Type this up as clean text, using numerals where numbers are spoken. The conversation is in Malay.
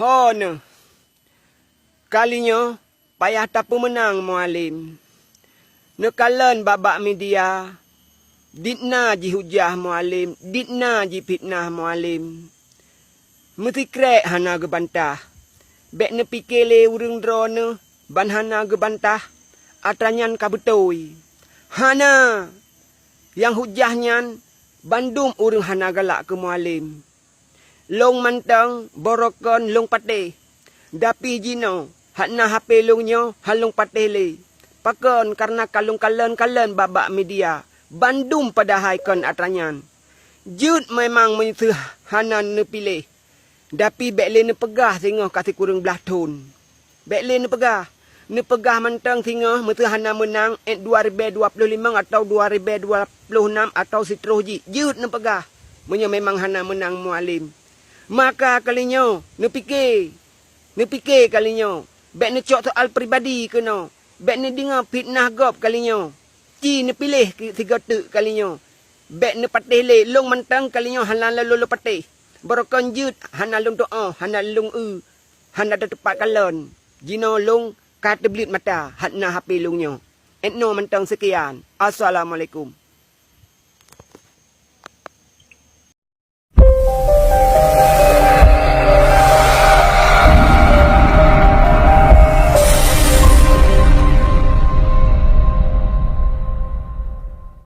Hon. Kalinya payah tak pemenang mualim. Nekalan babak media. Ditna ji hujah mualim, ditna ji fitnah mualim. Mesti krek hana gebantah. Bek ne pikele urung drone ban hana gebantah. Atranyan kabutoi. Hana yang hujahnya bandum urung hana galak ke mualim. Long mantang borokon long pate. Dapi jino hakna HP longnya halong pate le. Pakon karena kalung kalen babak media. Bandung padahai kon atranyan. Jut memang menyusuh hanan ne pilih. Tapi bekle ne pegah singoh kasih kurang belah ton. Bekle ne pegah. Ne pegah mantang singoh metu hana menang 2025 atau 2026 atau seterusnya. Jut ne pegah. Menyo memang hana menang mualim. Maka kalinya ne fikir. Ne fikir kalinya. Bek ne cok soal peribadi kena. Bek ne dengar fitnah gop kalinya. Ci ne pilih 3 tek kalinya. Bek ne patih le long mantang kalinya halan lalu patih. Berokon jut hana long doa, hana long hana ada tepat kalon. Jino long kata belit mata, hatna HP longnya. Etno mantang sekian. Assalamualaikum.